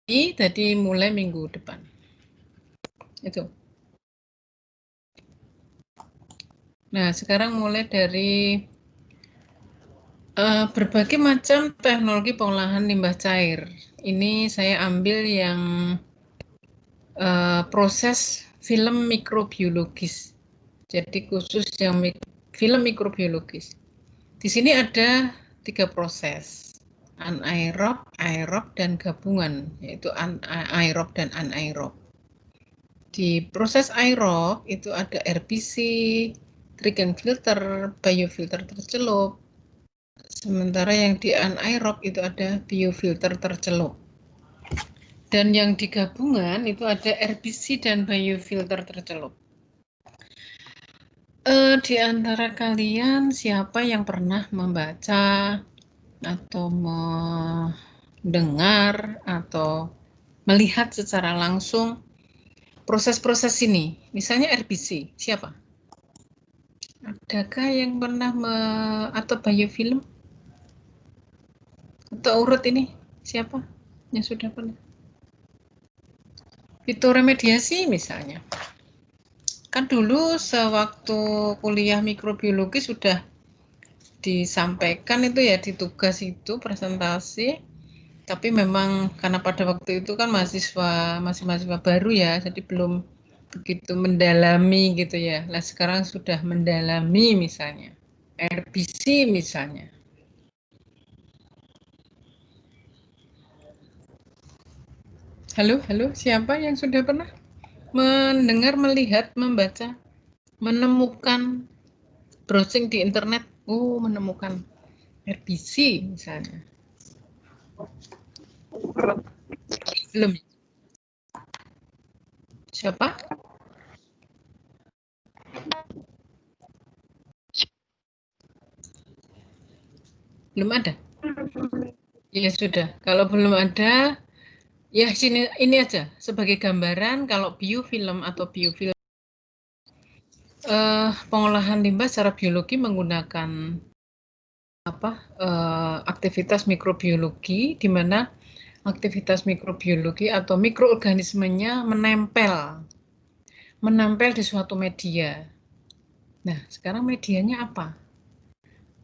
tadi mulai minggu depan. Itu. Nah, sekarang mulai dari berbagai macam teknologi pengolahan limbah cair. Ini saya ambil yang proses film mikrobiologis. Jadi khusus yang film mikrobiologis. Di sini ada 3 proses. Anaerob, aerob, dan gabungan, yaitu aerob dan anaerob. Di proses aerob itu ada RBC, trigen filter, biofilter tercelup. Sementara yang di anaerob itu ada biofilter tercelup. Dan yang di gabungan itu ada RBC dan biofilter tercelup. Di antara kalian siapa yang pernah membaca atau mendengar atau melihat secara langsung proses-proses ini? Misalnya RBC, siapa? Adakah yang pernah atau biofilm? Atau urut ini? Siapa yang sudah pernah? Fitoremediasi misalnya. Kan dulu sewaktu kuliah mikrobiologi sudah disampaikan itu ya di tugas itu presentasi, tapi memang karena pada waktu itu kan masih mahasiswa baru ya, jadi belum begitu mendalami gitu ya. Nah sekarang sudah mendalami misalnya RBC misalnya. Halo, siapa yang sudah pernah mendengar, melihat, membaca, menemukan, browsing di internet, menemukan RBC misalnya? Belum. Siapa? Belum ada? Ya sudah, kalau belum ada, ya sini ini aja sebagai gambaran kalau biofilm atau biofilm pengolahan limbah secara biologi menggunakan aktivitas mikrobiologi, di mana aktivitas mikrobiologi atau mikroorganismenya menempel di suatu media. Nah, sekarang medianya apa?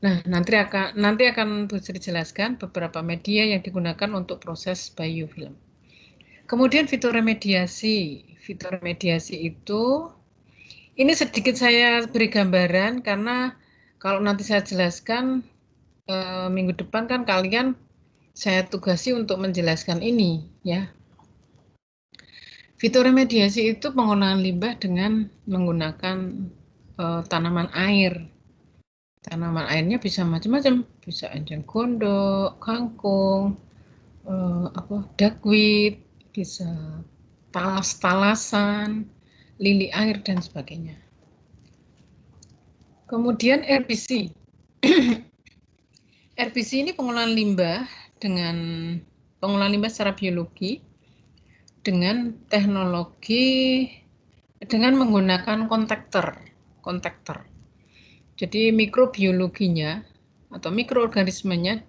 Nah, nanti akan bisa dijelaskan beberapa media yang digunakan untuk proses biofilm. Kemudian fitoremediasi. Fitoremediasi itu, ini sedikit saya beri gambaran karena kalau nanti saya jelaskan minggu depan kan kalian saya tugasi untuk menjelaskan ini ya. Fitoremediasi itu penggunaan limbah dengan menggunakan tanaman air. Tanaman airnya bisa macam-macam, bisa enceng gondok, kangkung, duckweed, bisa talas-talasan, lili air dan sebagainya. Kemudian RBC. RBC ini pengolahan limbah secara biologi dengan teknologi dengan menggunakan kontaktor. Jadi mikrobiologinya atau mikroorganismenya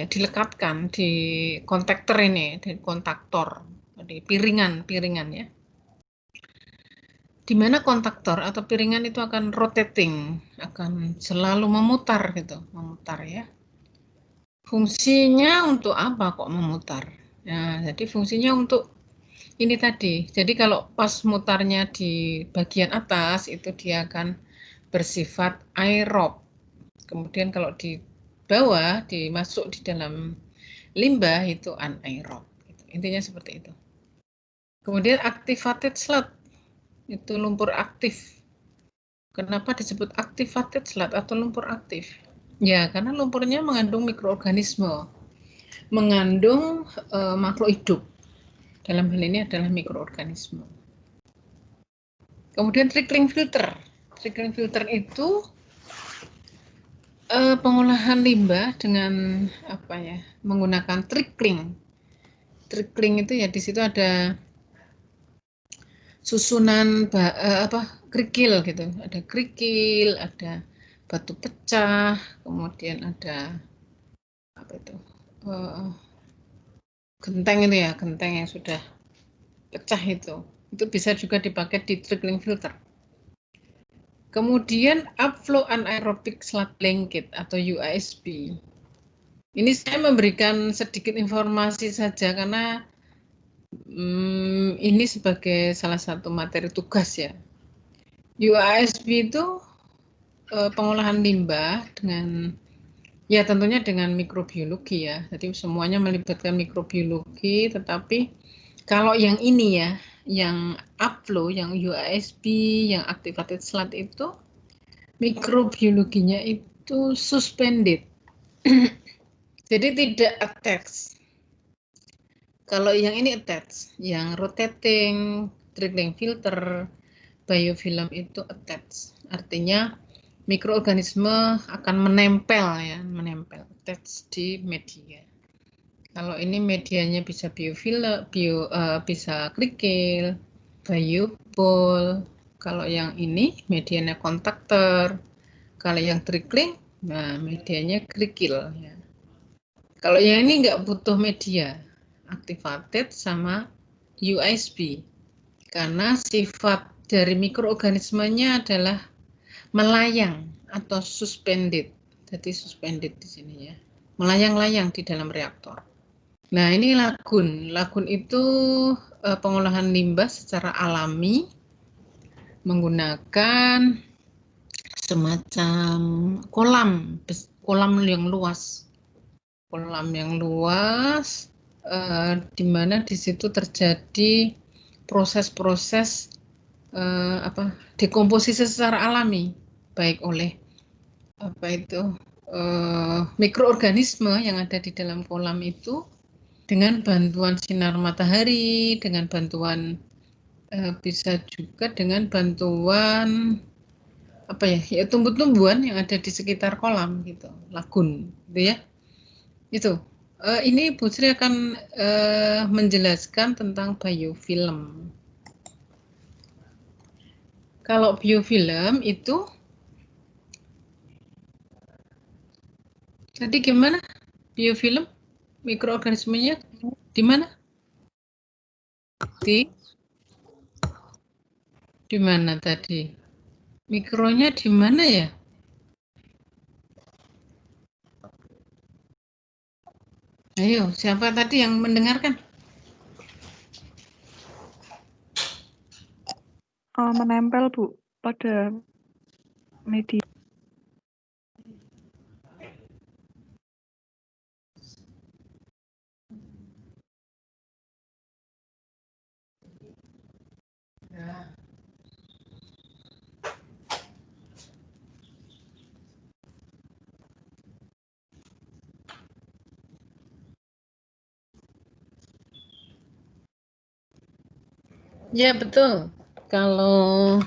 dilekatkan di kontaktor ini, di kontaktor, di piringan ya. Di mana kontaktor atau piringan itu akan rotating, akan selalu memutar ya. Fungsinya untuk apa kok memutar? Nah, jadi fungsinya untuk ini tadi. Jadi kalau pas mutarnya di bagian atas itu dia akan bersifat aerob. Kemudian kalau di bawah dimasuk di dalam limbah itu anaerob. Intinya seperti itu. Kemudian activated sludge itu lumpur aktif. Kenapa disebut activated sludge atau lumpur aktif? Ya, karena lumpurnya mengandung mikroorganisme, mengandung makhluk hidup. Dalam hal ini adalah mikroorganisme. Kemudian trickling filter. Trickling filter itu pengolahan limbah dengan menggunakan trickling. Trickling itu ya di situ ada susunan kerikil gitu. Ada kerikil, ada batu pecah, kemudian ada genteng itu ya, genteng yang sudah pecah itu bisa juga dipakai di trickling filter. Kemudian upflow anaerobic sludge blanket atau UASB. Ini saya memberikan sedikit informasi saja karena ini sebagai salah satu materi tugas ya. UASB itu pengolahan limbah dengan ya tentunya dengan mikrobiologi ya. Jadi semuanya melibatkan mikrobiologi, tetapi kalau yang ini ya, yang upflow, yang UASB, yang activated sludge itu mikrobiologinya itu suspended. Jadi tidak attached. Kalau yang ini attached, yang rotating, trickling filter, biofilm itu attached. Artinya mikroorganisme akan menempel ya, attached di media. Kalau ini medianya bisa biofilm, bisa kerikil, biobol. Kalau yang ini medianya kontaktor. Kalau yang trickling, nah medianya kerikil ya. Kalau yang ini nggak butuh media, activated sama UASB. Karena sifat dari mikroorganismenya adalah melayang atau suspended. Jadi suspended di sini ya. Melayang-layang di dalam reaktor. Nah, ini lagun. Lagun itu pengolahan limbah secara alami menggunakan semacam kolam yang luas. Kolam yang luas di mana di situ terjadi proses-proses dekomposisi secara alami, baik oleh mikroorganisme yang ada di dalam kolam itu dengan bantuan sinar matahari, dengan bantuan bisa juga dengan bantuan tumbuh-tumbuhan yang ada di sekitar kolam gitu, lagun, gitu ya. Itu. Ini Bu Sri akan menjelaskan tentang biofilm. Kalau biofilm itu tadi gimana? Biofilm mikroorganismenya di mana? Di mana tadi? Mikronya di mana ya? Ayo, siapa tadi yang mendengarkan? Menempel Bu pada media. Ya betul. Kalau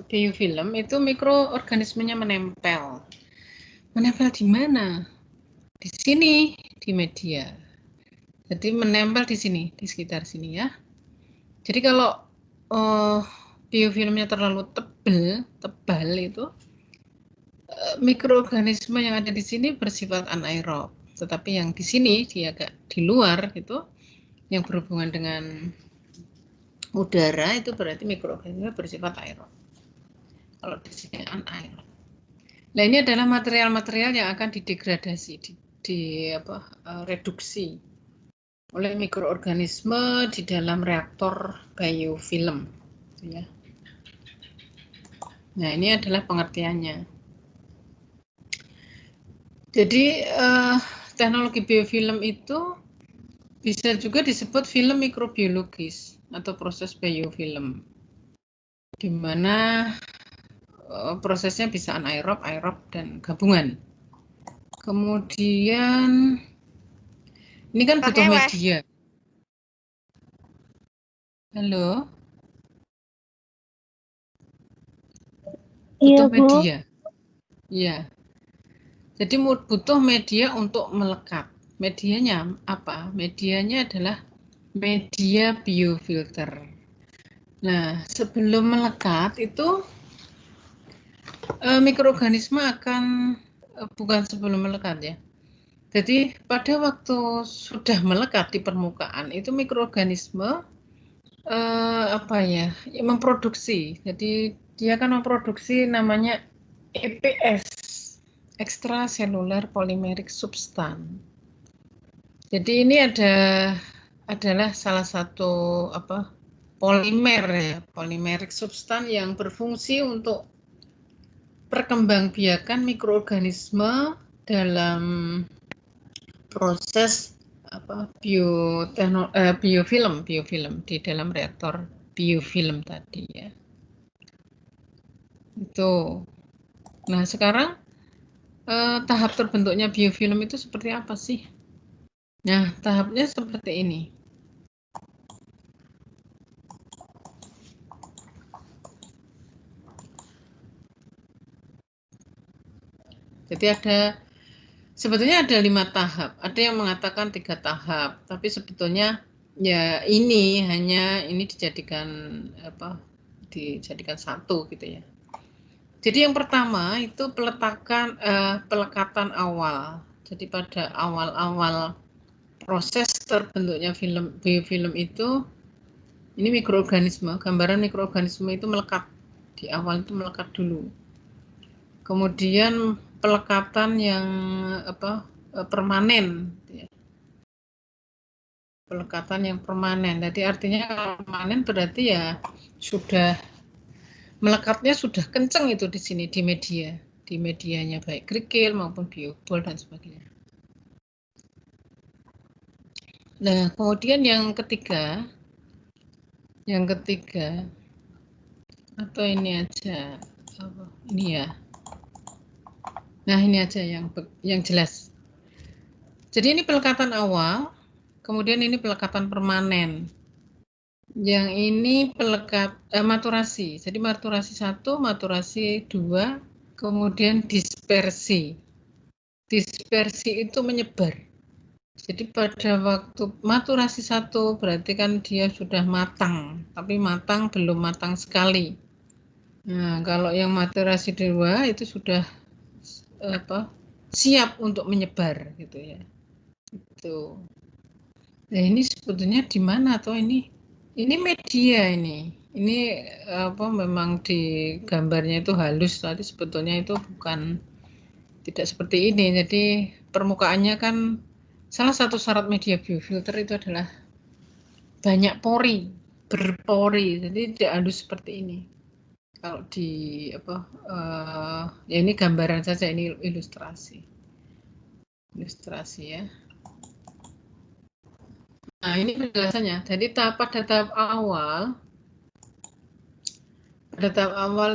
biofilm itu mikroorganismenya menempel. Menempel di mana? Di sini, di media. Jadi menempel di sini, di sekitar sini ya. Jadi kalau biofilmnya terlalu tebal itu mikroorganisme yang ada di sini bersifat anaerob. Tetapi yang di sini dia agak di luar itu yang berhubungan dengan udara itu berarti mikroorganisme bersifat aerob. Kalau di sini anaerob. Nah, ini adalah material-material yang akan didegradasi, reduksi oleh mikroorganisme di dalam reaktor biofilm. Ya. Nah, ini adalah pengertiannya. Jadi, teknologi biofilm itu bisa juga disebut film mikrobiologis atau proses biofilm, di mana prosesnya bisa anaerob, aerob, dan gabungan. Kemudian ini kan butuh media. Halo? Butuh media. Iya. Jadi butuh media untuk melekat. Medianya apa? Medianya adalah media biofilter. Nah, sebelum melekat itu mikroorganisme akan bukan sebelum melekat ya. Jadi pada waktu sudah melekat di permukaan itu mikroorganisme memproduksi. Jadi dia kan memproduksi namanya EPS, extracellular polymeric substance. Jadi ini adalah salah satu polimer ya, polymeric substance yang berfungsi untuk perkembangbiakan mikroorganisme dalam proses biofilm di dalam reaktor biofilm tadi ya. Itu. Nah, sekarang tahap terbentuknya biofilm itu seperti apa sih? Nah, tahapnya seperti ini. Jadi sebetulnya ada 5 tahap. Ada yang mengatakan 3 tahap, tapi sebetulnya ya ini dijadikan satu gitu ya. Jadi yang pertama itu pelekatan awal. Jadi pada awal-awal proses terbentuknya biofilm itu, ini gambaran mikroorganisme itu melekat. Di awal itu melekat dulu. Kemudian pelekatan yang permanen. Pelekatan yang permanen. Jadi artinya kalau permanen berarti ya sudah melekatnya sudah kenceng itu di sini di medianya baik kerikil maupun biobol dan sebagainya. Nah, kemudian yang ketiga atau ini aja ini ya. Nah, ini aja yang jelas. Jadi ini pelekatan awal, kemudian ini pelekatan permanen. Yang ini maturasi. Jadi maturasi 1, maturasi 2, kemudian dispersi. Dispersi itu menyebar. Jadi pada waktu maturasi 1 berarti kan dia sudah matang, tapi matang belum matang sekali. Nah, kalau yang maturasi 2 itu sudah siap untuk menyebar gitu ya. Itu. Nah, ini sebetulnya di mana atau ini media ini. Ini memang di gambarnya itu halus, tapi sebetulnya itu tidak seperti ini. Jadi permukaannya kan salah satu syarat media biofilter itu adalah banyak pori, berpori. Jadi tidak halus seperti ini. Kalau ya ini gambaran saja, ini ilustrasi ya. Nah, ini penjelasannya. Jadi pada tahap awal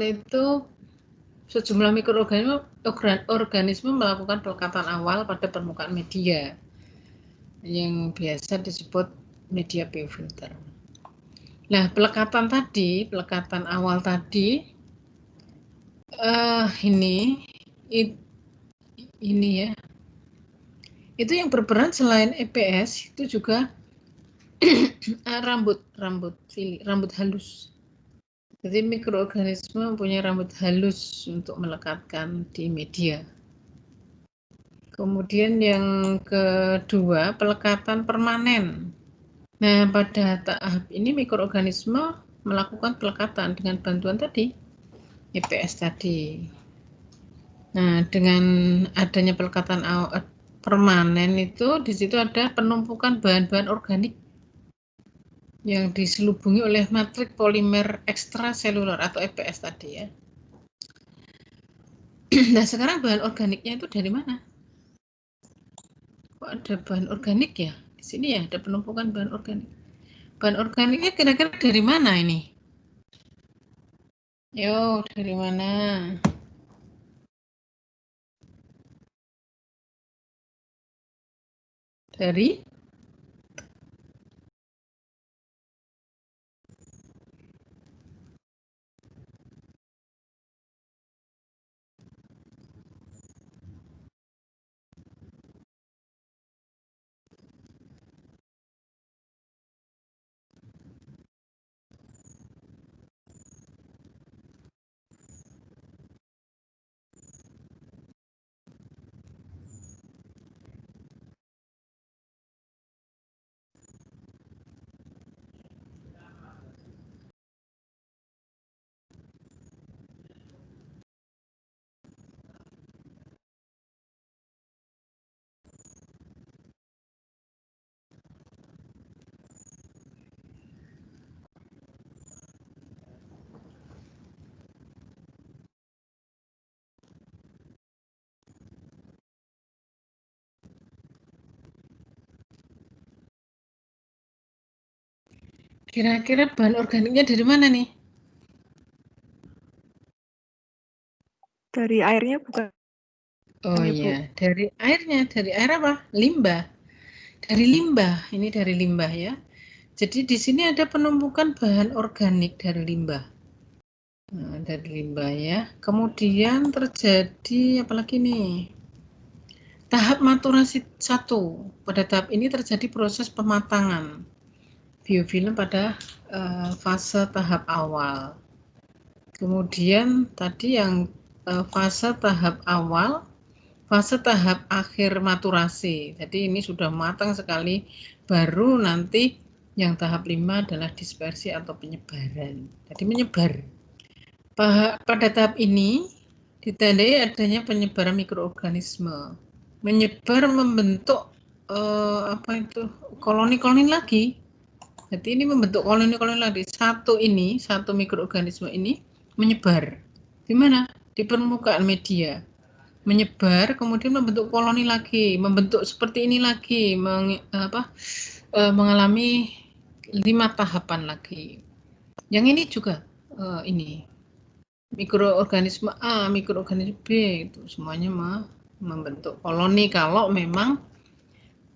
itu sejumlah mikroorganisme melakukan pelekatan awal pada permukaan media yang biasa disebut media biofilter. Nah, pelekatan awal tadi ini ya. Itu yang berperan selain EPS itu juga rambut halus. Jadi mikroorganisme mempunyai rambut halus untuk melekatkan di media. Kemudian yang kedua, pelekatan permanen. Nah, pada tahap ini mikroorganisme melakukan pelekatan dengan bantuan tadi, EPS tadi. Nah, dengan adanya pelekatan permanen itu di situ ada penumpukan bahan-bahan organik yang diselubungi oleh matrik polimer ekstraseluler atau EPS tadi ya. Nah, sekarang bahan organiknya itu dari mana? Kok ada bahan organik ya? Di sini ya ada penumpukan bahan organik. Bahan organiknya kira-kira dari mana ini? Yo, dari mana? Dari Kira-kira bahan organiknya dari mana nih? Dari airnya bukan Oh ya, Bu? iya, dari airnya. Dari air apa? Limbah. Dari limbah. Ini dari limbah ya. Jadi di sini ada penumpukan bahan organik dari limbah. Nah, dari limbah ya. Kemudian terjadi apalagi nih? Tahap maturasi 1. Pada tahap ini terjadi proses pematangan biofilm pada fase tahap awal. Kemudian tadi yang fase tahap awal, fase tahap akhir maturasi. Jadi ini sudah matang sekali, baru nanti yang tahap 5 adalah dispersi atau penyebaran. Jadi menyebar. Pada tahap ini ditandai adanya penyebaran mikroorganisme. Menyebar membentuk apa itu koloni-koloni lagi. Jadi ini membentuk koloni-koloni lagi. Satu mikroorganisme ini menyebar. Di mana? Di permukaan media. Menyebar, kemudian membentuk koloni lagi, membentuk seperti ini lagi, mengalami 5 tahapan lagi. Yang ini juga ini mikroorganisme A, mikroorganisme B, itu semuanya membentuk koloni kalau memang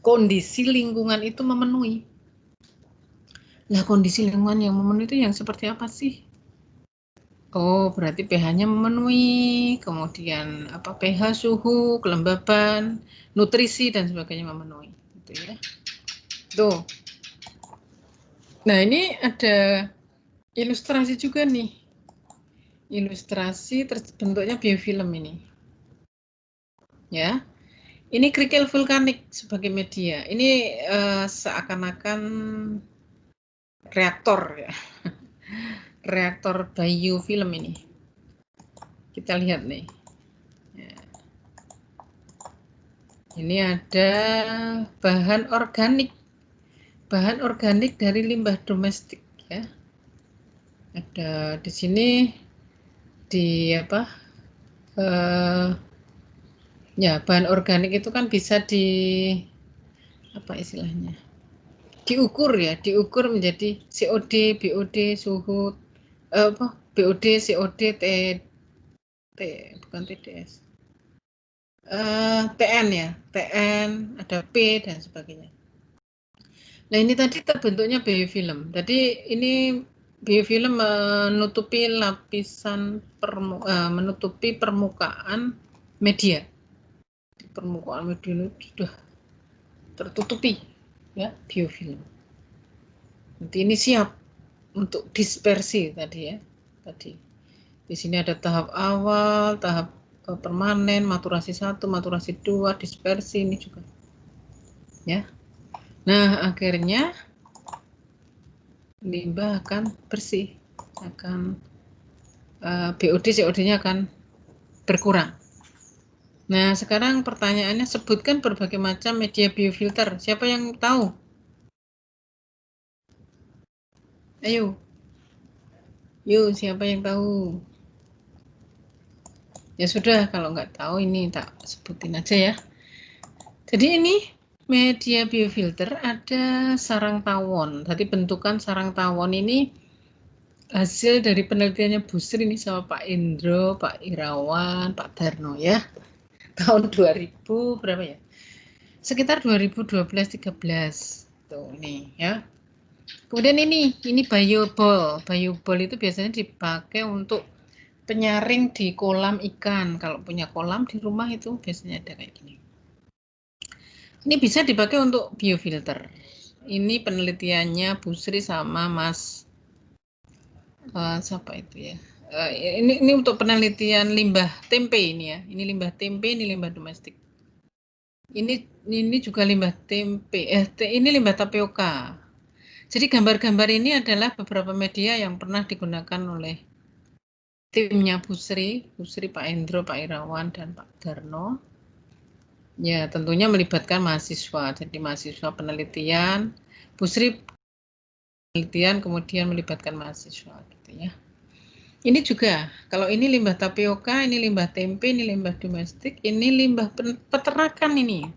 kondisi lingkungan itu memenuhi. Nah, kondisi lingkungan yang memenuhi itu yang seperti apa sih? Oh, berarti pH-nya memenuhi, kemudian apa pH, suhu, kelembaban, nutrisi dan sebagainya memenuhi, gitu ya. Tuh. Nah, ini ada ilustrasi juga nih. Ilustrasi terbentuknya biofilm ini. Ya. Ini kerikil vulkanik sebagai media. Ini seakan-akan reaktor ya. Reaktor biofilm ini. Kita lihat nih. Ya. Ini ada bahan organik. Bahan organik dari limbah domestik ya. Ada di sini di apa? Ya, bahan organik itu kan bisa apa istilahnya? Diukur ya, diukur menjadi COD, BOD, suhu apa? BOD, COD, bukan TDS. TN ya, TN, ada P dan sebagainya. Nah, ini tadi terbentuknya biofilm. Jadi ini biofilm menutupi lapisan menutupi permukaan media. Permukaan media ini sudah tertutupi ya biofilm. Nanti ini siap untuk dispersi tadi ya. Tadi. Di sini ada tahap awal, tahap permanen, maturasi 1, maturasi 2, dispersi ini juga. Ya. Nah, akhirnya limbah akan bersih, akan BOD, COD-nya akan berkurang. Nah, sekarang pertanyaannya sebutkan berbagai macam media biofilter. Siapa yang tahu? Ayo. Yuk, siapa yang tahu? Ya sudah, kalau nggak tahu ini tak sebutin aja ya. Jadi ini media biofilter ada sarang tawon. Tadi bentukan sarang tawon ini hasil dari penelitiannya Bu Sri ini sama Pak Indro, Pak Irawan, Pak Darno ya. Tahun 2000 berapa ya? Sekitar 2012-13. Tuh nih ya. Kemudian ini bioball. Bioball itu biasanya dipakai untuk penyaring di kolam ikan. Kalau punya kolam di rumah itu biasanya ada kayak gini. Ini bisa dipakai untuk biofilter. Ini penelitiannya Bu Sri sama Mas siapa itu ya? Ini untuk penelitian limbah tempe ini ya. Ini limbah tempe, ini limbah domestik. Ini juga limbah tempe. Ini limbah tapioka. Jadi gambar-gambar ini adalah beberapa media yang pernah digunakan oleh timnya Bu Sri, Pak Endro, Pak Irawan, dan Pak Darno. Ya, tentunya melibatkan mahasiswa. Jadi mahasiswa penelitian, Bu Sri penelitian kemudian melibatkan mahasiswa gitu ya. Ini juga, kalau ini limbah tapioka, ini limbah tempe, ini limbah domestik, ini limbah peternakan ini.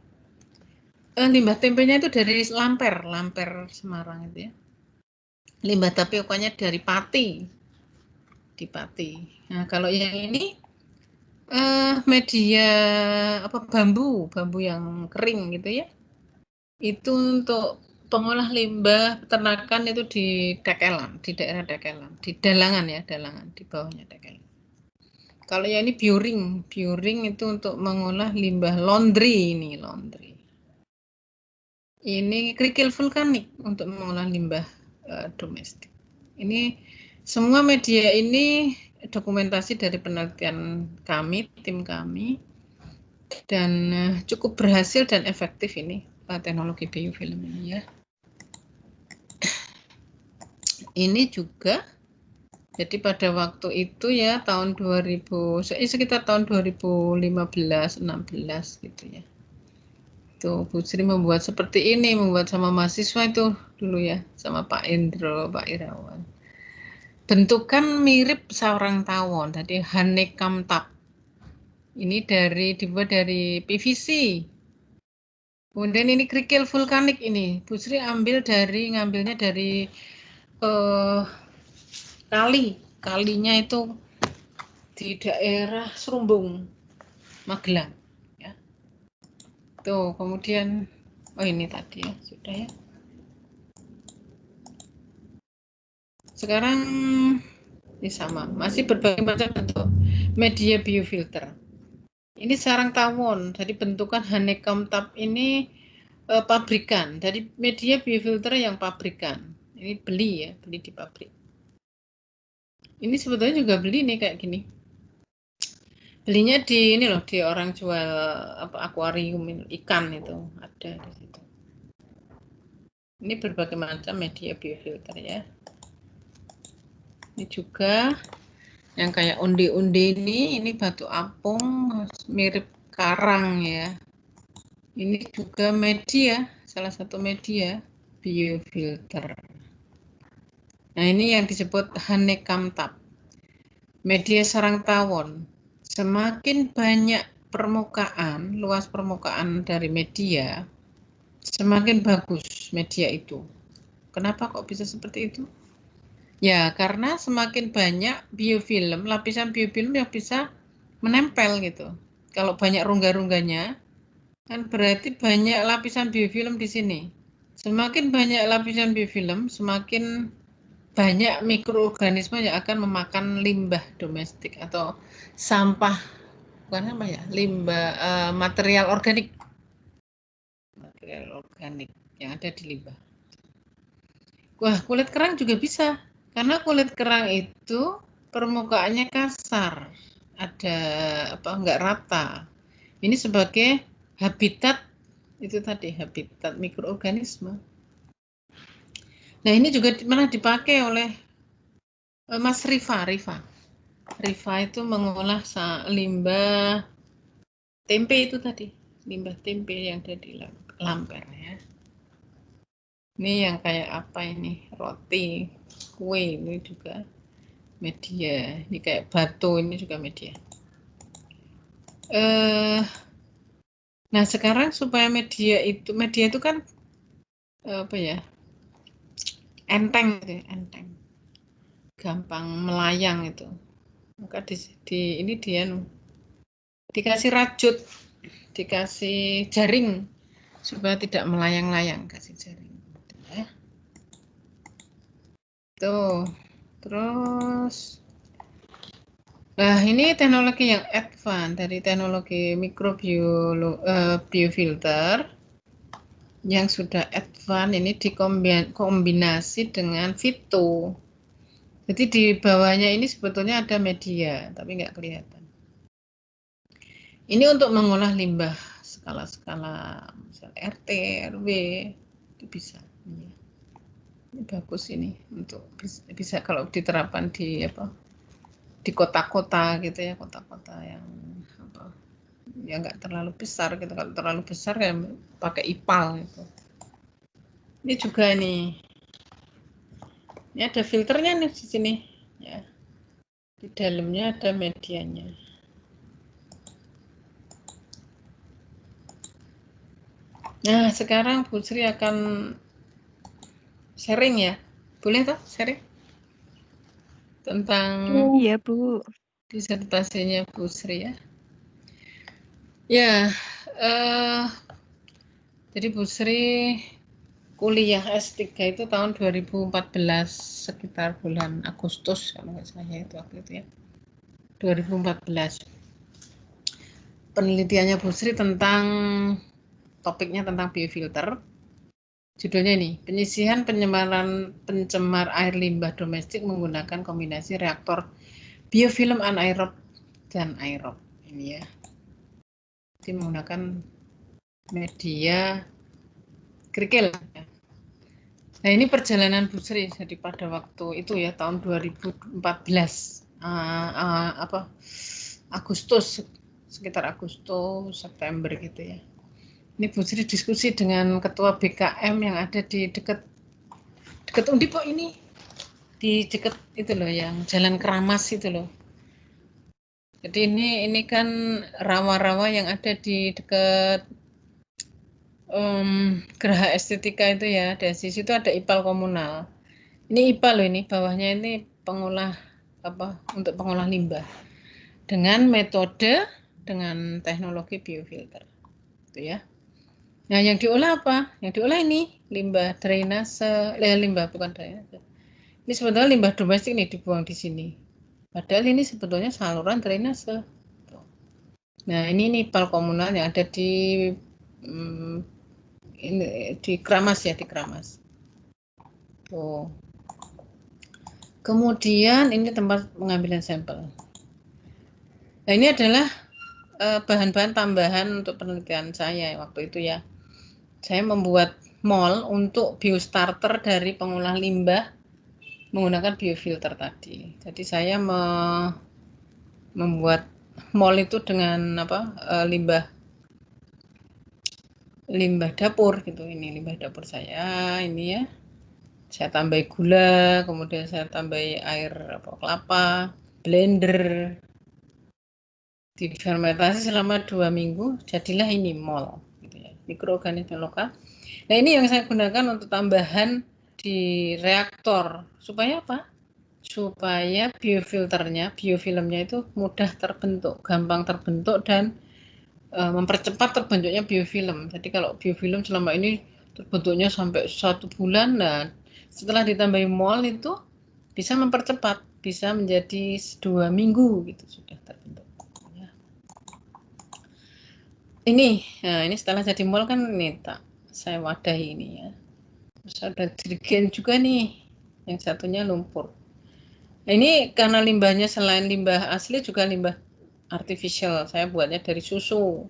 Limbah tempenya itu dari Lamper Semarang itu ya. Limbah tapioka-nya dari pati. Di pati. Nah, kalau yang ini media apa bambu yang kering gitu ya. Itu untuk pengolah limbah peternakan itu di Dekelan, di daerah Dekelan, di Dalangan ya, Dalangan di bawahnya Dekelan. Kalau yang ini Bioring itu untuk mengolah limbah laundry ini, laundry. Ini kerikil vulkanik untuk mengolah limbah domestik. Ini semua media ini dokumentasi dari penelitian kami, tim kami, dan cukup berhasil dan efektif ini teknologi biofilm ini ya. Ini juga jadi pada waktu itu ya tahun 2000 sekitar tahun 2015-16 gitu ya. Tuh Bu Sri membuat seperti ini, membuat sama mahasiswa itu dulu ya, sama Pak Indro, Pak Irawan. Bentukan mirip sarang tawon, jadi honeycomb tub. Ini dibuat dari PVC. Kemudian ini kerikil vulkanik ini. Bu Sri ngambilnya dari kalinya itu di daerah Serumbung, Magelang. Ya. Tuh, kemudian, ini tadi ya, sudah ya. Sekarang ini sama, masih berbagai macam bentuk media biofilter. Ini sarang tawon, jadi bentukan honeycomb tub ini pabrikan, jadi media biofilter yang pabrikan. Ini beli di pabrik. Ini sebetulnya juga beli nih kayak gini. Belinya di ini loh, di orang jual akuarium ikan itu ada di situ. Ini berbagai macam media biofilter ya. Ini juga yang kayak undi-undi ini batu apung mirip karang ya. Ini juga media, salah satu media biofilter. Nah, ini yang disebut honeycomb tub. Media sarang tawon. Semakin banyak luas permukaan dari media, semakin bagus media itu. Kenapa kok bisa seperti itu? Ya, karena semakin banyak lapisan biofilm yang bisa menempel gitu. Kalau banyak rongga-rongganya, kan berarti banyak lapisan biofilm di sini. Semakin banyak lapisan biofilm, semakin banyak mikroorganisme yang akan memakan limbah domestik atau sampah, bukan apa ya, limbah material organik yang ada di limbah. Wah, kulit kerang juga bisa, karena kulit kerang itu permukaannya kasar, ada nggak rata. Ini sebagai habitat itu tadi, habitat mikroorganisme. Nah, ini juga malah dipakai oleh Mas Rifa itu mengolah limbah tempe itu tadi, limbah tempe yang ada di lamper ya. Ini yang kayak apa ini, roti, kue ini juga media. Ini kayak batu, ini juga media. Nah, sekarang supaya media itu kan enteng gitu, enteng. Gampang melayang itu. Maka ini dia dikasih rajut, dikasih jaring supaya tidak melayang-layang, kasih jaring. Ya. Tuh. Terus nah, ini teknologi yang advance dari teknologi biofilter yang sudah advance ini dikombinasi dengan Vito. Jadi di bawahnya ini sebetulnya ada media, tapi nggak kelihatan. Ini untuk mengolah limbah skala-skala misalnya RT, RW, itu bisa. Ini bagus ini untuk bisa kalau diterapkan di kota-kota gitu ya, kota-kota yang nggak terlalu besar gitu. Kalau terlalu besar ya pakai ipal gitu. Ini juga nih, ini ada filternya nih di sini ya, di dalamnya ada medianya. Nah, sekarang Bu Sri akan sharing ya Boleh toh, sharing? Tentang Iya, Bu. disertasinya Bu Sri ya. Ya, jadi Bu Sri kuliah S3 itu tahun 2014 sekitar bulan Agustus kalau nggak salah itu waktu itu ya. 2014. Penelitiannya Bu Sri tentang topiknya tentang biofilter. Judulnya ini, penyisihan pencemar air limbah domestik menggunakan kombinasi reaktor biofilm anaerob dan aerob. Ini ya. Jadi menggunakan media kerikil. Nah, ini perjalanan Bu Sri jadi pada waktu itu ya tahun 2014 Agustus, sekitar Agustus September gitu ya. Ini Bu Sri diskusi dengan ketua BKM yang ada di dekat Undip kok ini, di dekat itu loh yang Jalan Keramas itu loh. Jadi ini kan rawa-rawa yang ada di dekat Geraha Estetika itu ya. Dari situ ada IPAL komunal. Ini IPAL loh, ini bawahnya ini pengolah untuk pengolah limbah dengan metode dengan teknologi biofilter. Itu ya. Nah, yang diolah apa? Yang diolah ini limbah drainase, limbah bukan drainase. Ini sebetulnya limbah domestik nih dibuang di sini. Padahal ini sebetulnya saluran drainase. Nah, ini IPAL komunal yang ada di di Kramas ya, di Kramas. Tuh. Kemudian ini tempat pengambilan sampel. Nah, ini adalah bahan-bahan tambahan untuk penelitian saya waktu itu ya. Saya membuat mol untuk biostarter dari pengolah limbah menggunakan biofilter tadi. Jadi saya membuat mol itu dengan limbah dapur gitu. Ini limbah dapur saya ini ya. Saya tambah gula, kemudian saya tambah air kelapa, blender, difermentasi selama 2 minggu, jadilah ini mol, gitu ya, mikroorganisme lokal. Nah, ini yang saya gunakan untuk tambahan di reaktor, supaya apa? Supaya biofilmnya itu mudah terbentuk, gampang terbentuk dan mempercepat terbentuknya biofilm. Jadi kalau biofilm selama ini terbentuknya sampai 1 bulan, nah setelah ditambahi mol itu bisa mempercepat, bisa menjadi 2 minggu gitu sudah terbentuk. Ya. Ini setelah jadi mol kan ini saya wadahi ini ya. Terus ada jerigen juga nih, yang satunya lumpur. Nah, ini karena limbahnya selain limbah asli juga limbah artificial. Saya buatnya dari susu.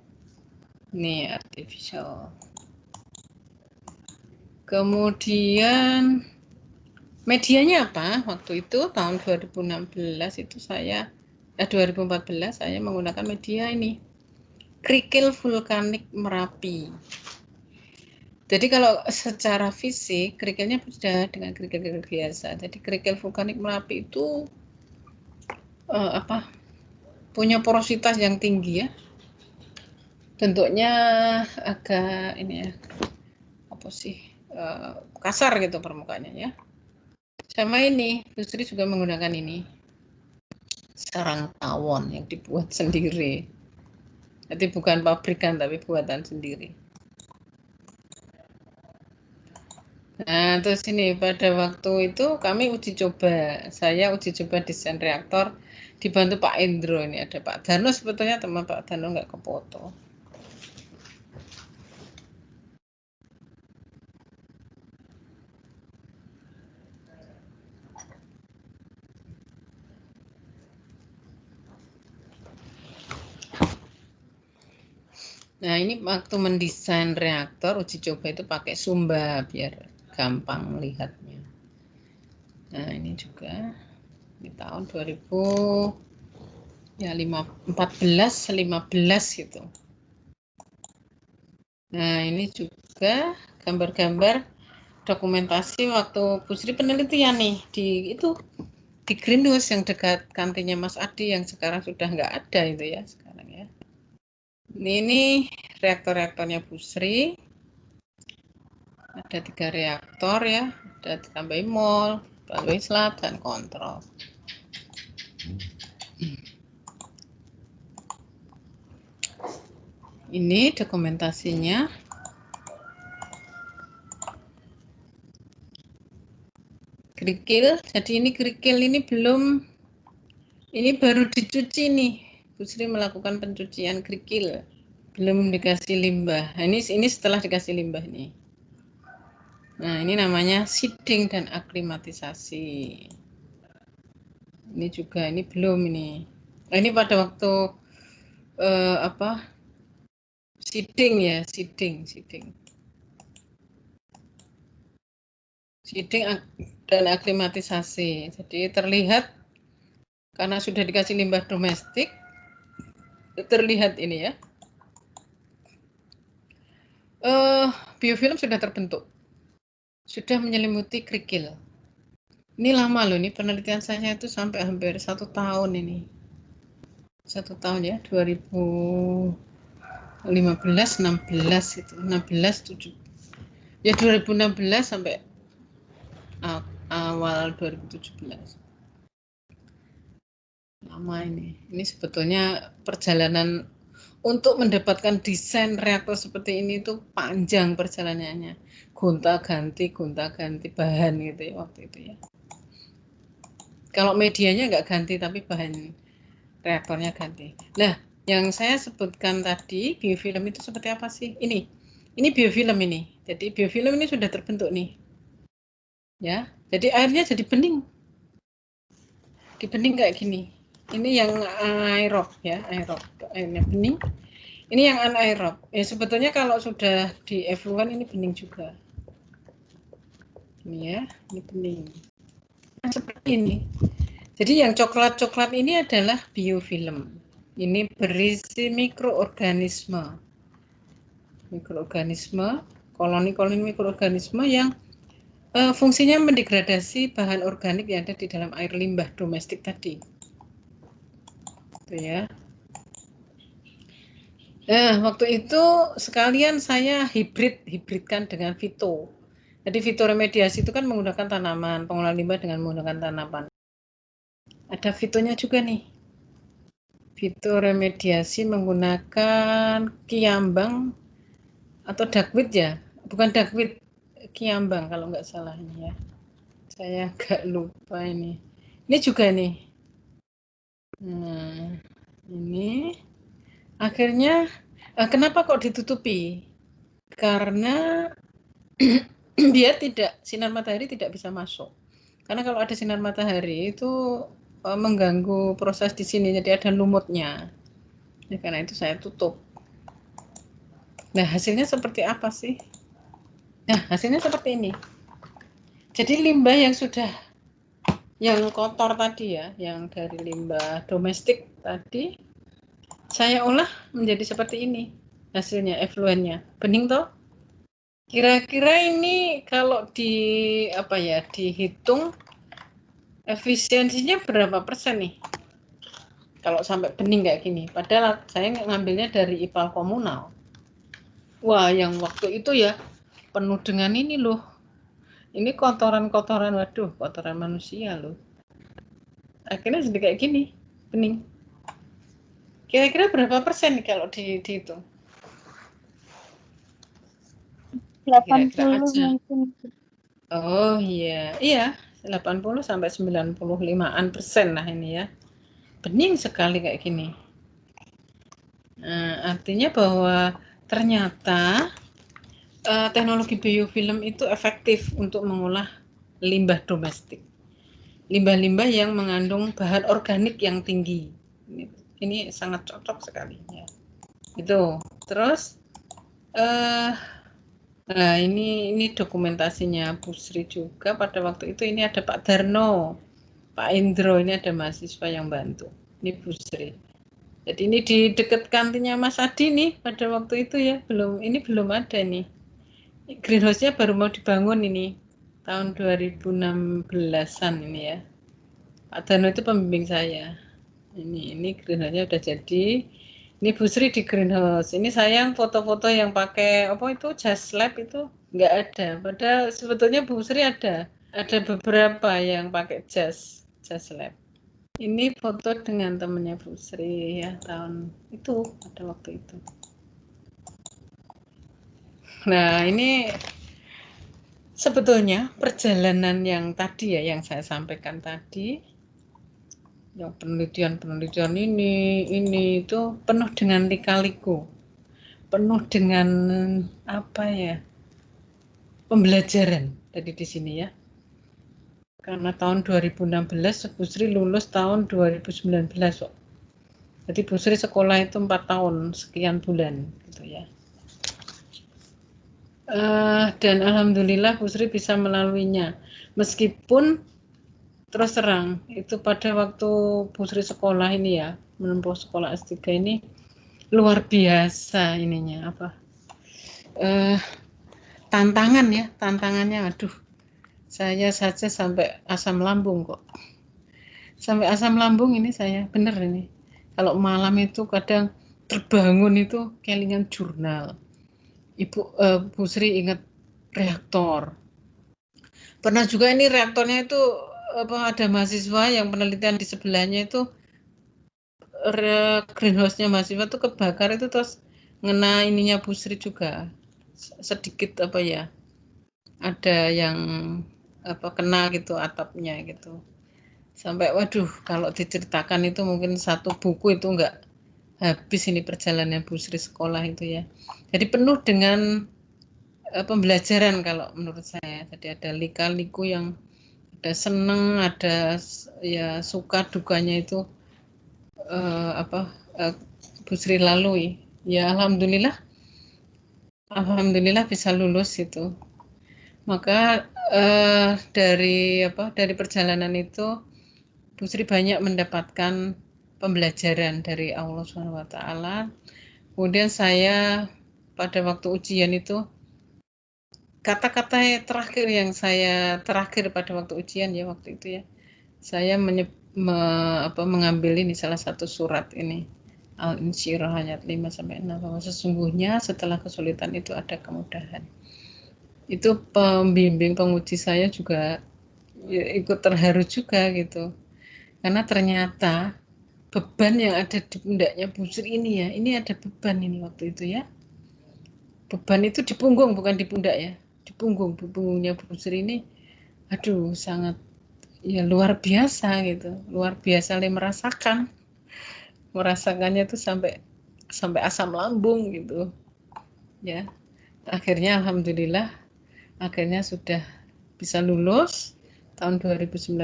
Ini artificial. Kemudian medianya apa? Waktu itu tahun 2016 itu 2014 saya menggunakan media ini. Kerikil vulkanik Merapi. Jadi kalau secara fisik kerikilnya beda dengan kerikil biasa. Jadi kerikil vulkanik Merapi itu punya porositas yang tinggi ya. Bentuknya agak ini ya, kasar gitu permukaannya ya. Sama ini, Bu Sri juga menggunakan ini, sarang tawon yang dibuat sendiri. Jadi bukan pabrikan tapi buatan sendiri. Nah, terus ini pada waktu itu kami uji coba. Saya uji coba desain reaktor dibantu Pak Indro. Ini ada Pak Darno, sebetulnya teman Pak Darno nggak kefoto. Nah, ini waktu mendesain reaktor uji coba itu pakai Sumba biar gampang melihatnya. Nah, ini juga di tahun 2014-15 gitu. Nah, ini juga gambar-gambar dokumentasi waktu Bu Sri penelitian nih di Greenhouse yang dekat kantinnya Mas Adi yang sekarang sudah nggak ada itu ya sekarang ya. Ini reaktor-reaktornya Bu Sri. Ada 3 reaktor ya, ada ditambahi mol, ditambahi slab dan kontrol. Ini dokumentasinya. Kerikil, jadi ini kerikil ini belum, ini baru dicuci nih. Bu Sri melakukan pencucian kerikil, belum dikasih limbah. Nah, ini setelah dikasih limbah nih. Nah, ini namanya seeding dan aklimatisasi. Ini juga, ini belum ini. Nah, ini pada waktu seeding ya, seeding dan aklimatisasi. Jadi terlihat karena sudah dikasih limbah domestik, terlihat ini ya. Biofilm sudah terbentuk, sudah menyelimuti kerikil. Ini lama loh, ini penelitian saya itu sampai hampir 1 tahun ini. 1 tahun ya, 2015, 16 itu, 16, 7. Ya 2016 sampai awal 2017. Lama ini. Ini sebetulnya perjalanan untuk mendapatkan desain reaktor seperti ini tuh panjang perjalanannya. Gonta-ganti bahan gitu ya waktu itu ya. Kalau medianya nggak ganti, tapi bahan reaktornya ganti. Nah, yang saya sebutkan tadi, biofilm itu seperti apa sih? Ini biofilm ini. Jadi biofilm ini sudah terbentuk nih. Ya, jadi airnya jadi bening. Di bening kayak gini. Ini yang aerob ya, aerob. Airnya bening. Ini yang anaerob. Ya sebetulnya kalau sudah di efluent ini bening juga. Ini ya, ini bening. Nah, seperti ini. Jadi yang coklat-coklat ini adalah biofilm. Ini berisi mikroorganisme. Mikroorganisme, koloni-koloni mikroorganisme yang fungsinya mendegradasi bahan organik yang ada di dalam air limbah domestik tadi. Itu ya. Nah, waktu itu sekalian saya hibridkan dengan fito. Jadi fitoremediasi itu kan menggunakan tanaman, pengolahan limbah dengan menggunakan tanaman. Ada fitonya juga nih. Fitoremediasi menggunakan kiambang atau duckweed ya, bukan duckweed, kiambang kalau nggak salah ini ya. Saya agak lupa ini. Ini juga nih. Nah, ini akhirnya kenapa kok ditutupi? Karena dia sinar matahari tidak bisa masuk. Karena kalau ada sinar matahari itu mengganggu proses di sini, jadi ada lumutnya. Ya, karena itu saya tutup. Nah, hasilnya seperti apa sih? Nah, hasilnya seperti ini. Jadi limbah yang kotor tadi ya, yang dari limbah domestik tadi, saya olah menjadi seperti ini. Hasilnya, efluennya. Bening toh? Kira-kira ini kalau dihitung efisiensinya berapa persen nih? Kalau sampai bening kayak gini. Padahal saya ngambilnya dari IPAL komunal. Wah, yang waktu itu ya penuh dengan ini loh. Ini kotoran-kotoran, waduh, kotoran manusia loh. Akhirnya jadi kayak gini, bening. Kira-kira berapa persen nih kalau dihitung? 80 Kira-kira aja. mungkin. Oh iya, 80 sampai 95% lah ini ya. Bening sekali kayak gini. Nah, artinya bahwa ternyata teknologi biofilm itu efektif untuk mengolah limbah domestik. Limbah-limbah yang mengandung bahan organik yang tinggi. Ini sangat cocok sekali ya. Itu. Terus nah ini dokumentasinya Bu Sri juga pada waktu itu. Ini ada Pak Darno, Pak Indro, ini ada mahasiswa yang bantu. Ini Bu Sri. Jadi ini di dekat kantinnya Mas Adi nih pada waktu itu ya. Ini belum ada nih. Greenhouse-nya baru mau dibangun ini tahun 2016-an ini ya. Pak Darno itu pembimbing saya. Ini greenhouse-nya udah jadi. Ini Bu Sri di greenhouse. Ini sayang foto-foto yang pakai apa itu jas lab itu nggak ada. Padahal sebetulnya Bu Sri ada beberapa yang pakai jas lab. Ini foto dengan temennya Bu Sri ya, tahun itu, pada waktu itu. Nah, ini sebetulnya perjalanan yang tadi ya, yang saya sampaikan tadi, yang penelitian ini itu penuh dengan lika-liku, penuh dengan apa ya, pembelajaran tadi di sini ya. Karena tahun 2016 Bu Sri lulus tahun 2019 kok. Jadi Bu Sri sekolah itu 4 tahun sekian bulan gitu ya. Dan alhamdulillah Bu Sri bisa melaluinya. Meskipun terus terang itu pada waktu Bu Sri sekolah ini ya, menempuh sekolah S3 ini luar biasa ininya apa? Tantangannya aduh. Saya saja sampai asam lambung kok. Sampai asam lambung ini saya, bener ini. Kalau malam itu kadang terbangun itu kelingan jurnal. Bu Sri ingat reaktor. Pernah juga ini reaktornya itu ada mahasiswa yang penelitian di sebelahnya itu greenhouse-nya mahasiswa itu kebakar itu terus ngena ininya Bu Sri juga. Sedikit apa ya, ada yang kena gitu atapnya gitu. Sampai waduh kalau diceritakan itu mungkin satu buku itu enggak habis ini perjalanan Bu Sri sekolah itu ya. Jadi penuh dengan pembelajaran kalau menurut saya. Jadi ada lika-liku yang ada seneng, ada ya suka dukanya itu Bu Sri lalui. Ya alhamdulillah bisa lulus itu. Maka dari perjalanan itu Bu Sri banyak mendapatkan pembelajaran dari Allah SWT. Kemudian saya pada waktu ujian itu, kata-kata terakhir yang saya pada waktu ujian ya waktu itu ya, saya mengambil ini salah satu surat ini, Al-Insyirah ayat 5-6, bahwa sesungguhnya setelah kesulitan itu ada kemudahan. Itu pembimbing penguji saya juga ya, ikut terharu juga gitu. Karena ternyata beban yang ada di pundaknya Bu Sri ini ya, ini ada beban ini waktu itu ya. Beban itu di punggung bukan di pundak ya, di punggungnya Bu Sri ini, aduh sangat ya luar biasa gitu, luar biasa merasakannya itu sampai asam lambung gitu ya. Akhirnya alhamdulillah sudah bisa lulus tahun 2019.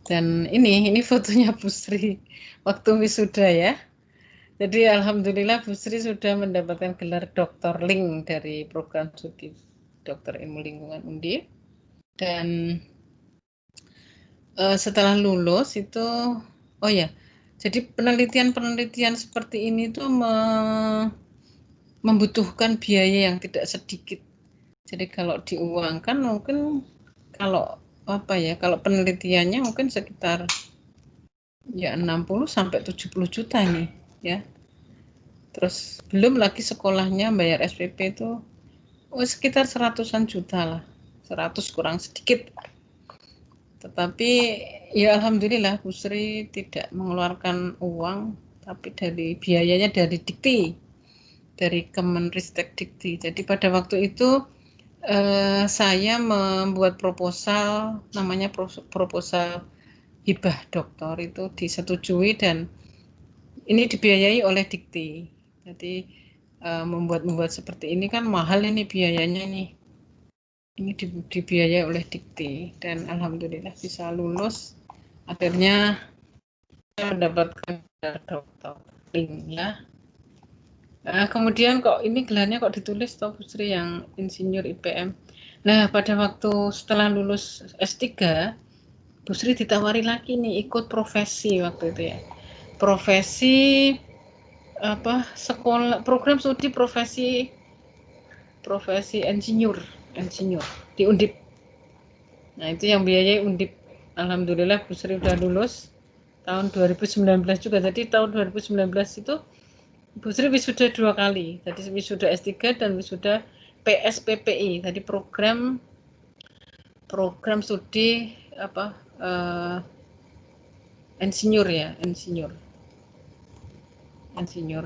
Dan ini fotonya Bu Sri waktu wisuda ya. Jadi alhamdulillah Bu Sri sudah mendapatkan gelar Dr. Ling dari program studi Dokter Ilmu Lingkungan Undip. Dan setelah lulus itu, oh ya, jadi penelitian seperti ini tuh membutuhkan biaya yang tidak sedikit. Jadi kalau diuangkan mungkin kalau penelitiannya mungkin sekitar ya 60 sampai 70 juta nih ya. Terus belum lagi sekolahnya bayar SPP itu sekitar 100-an juta lah. 100 kurang sedikit. Tetapi ya alhamdulillah Bu Sri tidak mengeluarkan uang, tapi dari biayanya dari Dikti, dari Kemenristek Dikti. Jadi pada waktu itu saya membuat proposal, namanya proposal hibah doktor, itu disetujui dan ini dibiayai oleh Dikti. Jadi membuat seperti ini kan mahal ini biayanya nih. Ini dibiayai oleh Dikti dan alhamdulillah bisa lulus. Akhirnya saya mendapatkan dokter ya. Kemudian kok ini gelarnya kok ditulis toh Bu Sri yang insinyur IPM. Nah pada waktu setelah lulus S3 Bu Sri ditawari lagi nih ikut profesi waktu itu ya. Profesi sekolah program studi profesi insinyur di Undip. Nah itu yang biayai Undip. Alhamdulillah Bu Sri udah lulus tahun 2019 juga. Jadi tahun 2019 itu Bu Sri wisuda 2 kali. Jadi wisuda S3 dan wisuda PSPPI, tadi program studi apa insinyur ya, insinyur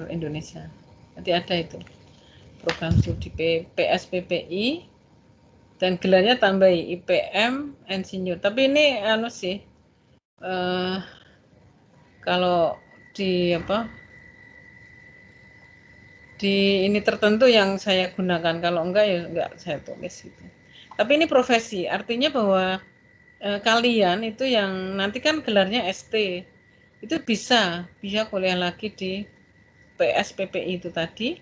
Indonesia. Nanti ada itu program studi PSPPI dan gelarnya tambahi IPM insinyur. Tapi ini anu sih kalau di apa di ini tertentu yang saya gunakan, kalau enggak ya enggak saya tulis gitu. Tapi ini profesi, artinya bahwa kalian itu yang nanti kan gelarnya ST itu bisa kuliah lagi di PSPPI itu tadi,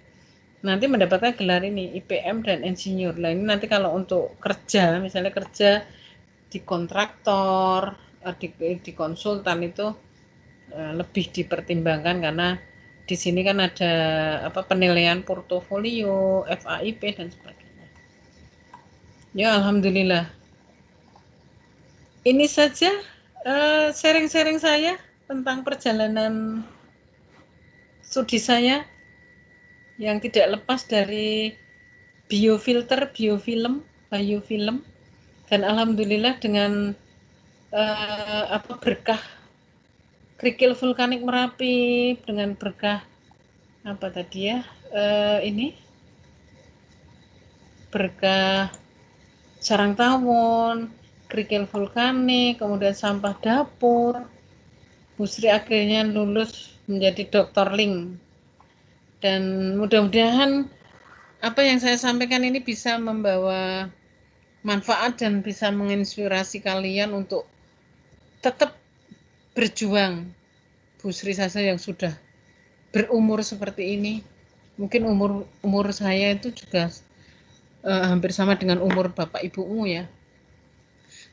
nanti mendapatkan gelar ini IPM dan insinyur. Nah ini nanti kalau untuk kerja, misalnya kerja di kontraktor, di konsultan itu lebih dipertimbangkan karena di sini kan ada apa penilaian portofolio, FAIP dan sebagainya. Ya alhamdulillah. Ini saja sharing-sharing saya tentang perjalanan studi saya yang tidak lepas dari biofilter, biofilm, dan alhamdulillah dengan berkah kerikil vulkanik Merapi, dengan berkah apa tadi ya ini berkah sarang tawon, kerikil vulkanik, kemudian sampah dapur, Bu Sri akhirnya lulus menjadi Dr. Ling. Dan mudah-mudahan apa yang saya sampaikan ini bisa membawa manfaat dan bisa menginspirasi kalian untuk tetap berjuang. Bu Sri Sasa yang sudah berumur seperti ini, mungkin umur saya itu juga hampir sama dengan umur bapak ibumu ya,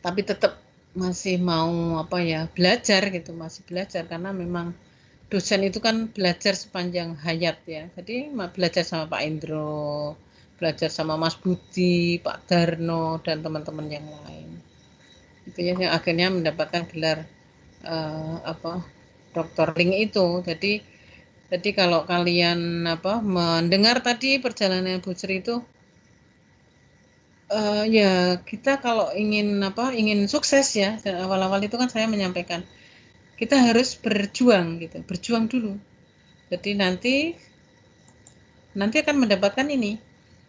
tapi tetap masih mau apa ya belajar gitu, masih belajar karena memang dosen itu kan belajar sepanjang hayat ya. Jadi belajar sama Pak Indro, belajar sama Mas Budi, Pak Darno dan teman-teman yang lain. Itu ya yang akhirnya mendapatkan gelar Dr. Ling itu. Jadi kalau kalian mendengar tadi perjalanan Bu Sri itu ya kita kalau ingin sukses ya, dan awal-awal itu kan saya menyampaikan kita harus berjuang gitu, berjuang dulu. Jadi nanti akan mendapatkan ini.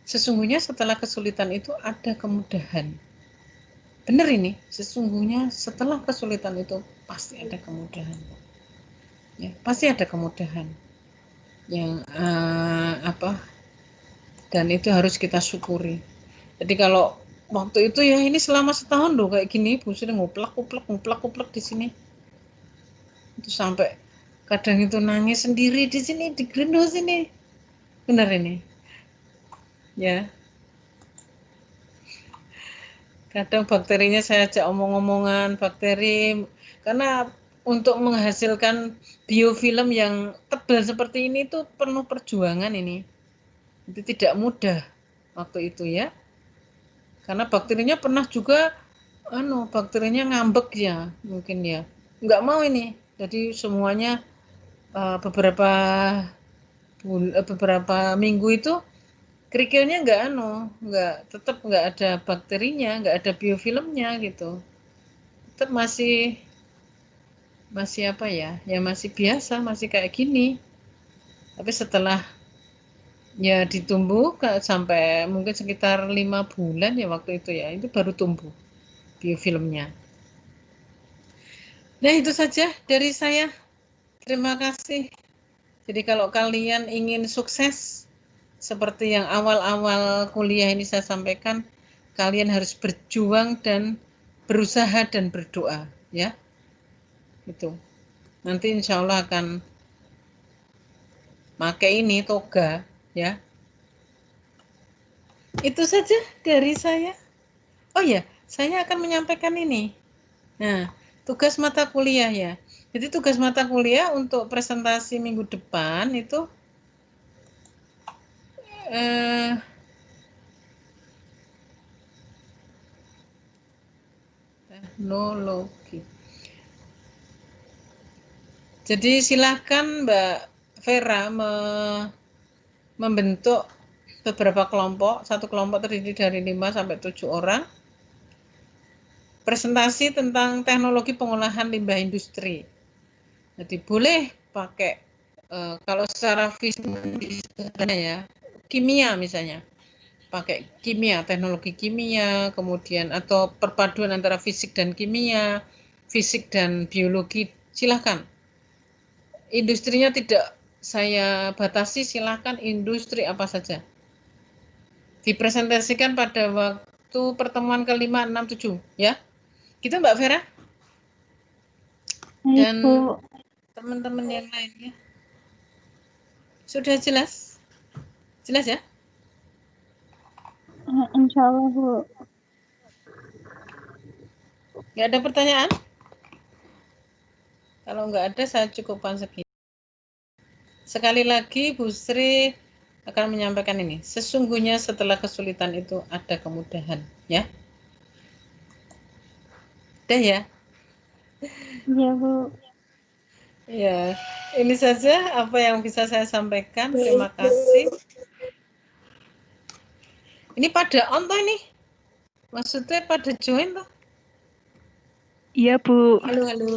Sesungguhnya setelah kesulitan itu ada kemudahan. Benar ini, sesungguhnya setelah kesulitan itu pasti ada kemudahan. Ya, pasti ada kemudahan yang dan itu harus kita syukuri. Jadi kalau waktu itu ya ini selama setahun loh kayak gini, Bu Sri nguplak di sini. Itu sampai kadang itu nangis sendiri di sini, di greenhouse ini. Benar ini. Ya. Kadang bakterinya saya ajak omong-omongan, bakteri karena untuk menghasilkan biofilm yang tebal seperti ini itu penuh perjuangan ini. Itu tidak mudah waktu itu ya. Karena bakterinya pernah juga bakterinya ngambek ya, mungkin ya. Nggak mau ini. Jadi semuanya beberapa minggu itu kerikilnya tetap nggak ada bakterinya, nggak ada biofilmnya gitu. Tetap masih apa ya, ya masih biasa, masih kayak gini. Tapi setelah ya ditumbuh sampai mungkin sekitar 5 bulan ya waktu itu ya, itu baru tumbuh biofilmnya. Nah itu saja dari saya. Terima kasih. Jadi kalau kalian ingin sukses seperti yang awal-awal kuliah ini saya sampaikan, kalian harus berjuang dan berusaha dan berdoa ya. Itu. Nanti insya Allah akan pakai ini toga ya. Itu saja dari saya. Oh ya, saya akan menyampaikan ini. Nah, tugas mata kuliah ya. Jadi tugas mata kuliah untuk presentasi minggu depan itu teknologi. Jadi silakan Mbak Vera membentuk beberapa kelompok, satu kelompok terdiri dari 5 sampai 7 orang. Presentasi tentang teknologi pengolahan limbah industri. Jadi boleh pakai kalau secara fisik ya, kimia misalnya. Pakai kimia, teknologi kimia, kemudian atau perpaduan antara fisik dan kimia, fisik dan biologi, silakan. Industrinya tidak saya batasi, silakan industri apa saja. Dipresentasikan pada waktu pertemuan ke-5, 6, 7 ya. Gitu Mbak Vera? Dan teman-teman yang lainnya. Sudah jelas? Jelas ya? Insya Allah, Bu. Nggak ada pertanyaan? Kalau nggak ada, saya cukupkan segini. Sekali lagi, Bu Sri akan menyampaikan ini. Sesungguhnya setelah kesulitan itu ada kemudahan, ya. Udah ya? Iya, Bu. Ya, ini saja apa yang bisa saya sampaikan. Terima kasih. Ini pada on toh ini? Maksudnya pada join toh? Iya, Bu. Halo, halo.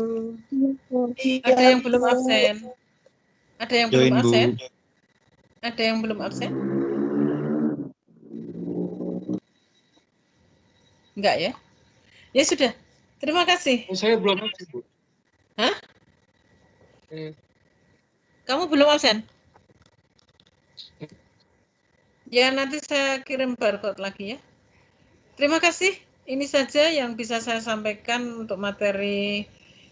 Iya, Bu. Ada yang belum absen? Ada yang belum Join, Bu. absen? Ada yang belum absen? Enggak ya? Ya sudah. Terima kasih. Saya belum absen, Bu. Hah? Kamu belum absen? Ya, nanti saya kirim barcode lagi ya. Terima kasih. Ini saja yang bisa saya sampaikan untuk materi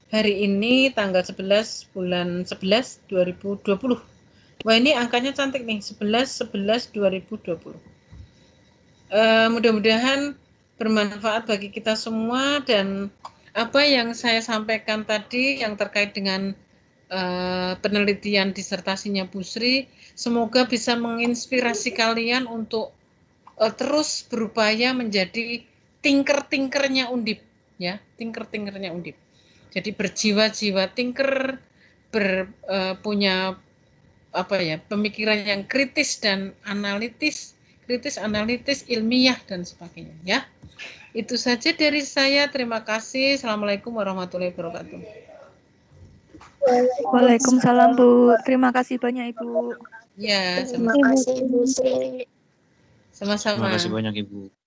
hari ini, tanggal 11 bulan 11 2020. Wah, ini angkanya cantik nih, 11/11/2020. Mudah-mudahan bermanfaat bagi kita semua, dan apa yang saya sampaikan tadi yang terkait dengan penelitian disertasinya Bu Sri, semoga bisa menginspirasi kalian untuk terus berupaya menjadi tinker-tinkernya Undip, ya, tinker-tinkernya Undip. Jadi berjiwa-jiwa tinker, punya apa ya, pemikiran yang kritis dan analitis, ilmiah dan sebagainya, ya. Itu saja dari saya. Terima kasih. Assalamualaikum warahmatullahi wabarakatuh. Waalaikumsalam, Bu. Terima kasih banyak, Ibu. Ya, Terima kasih, Bu Sri. sama-sama. Terima kasih banyak, Ibu.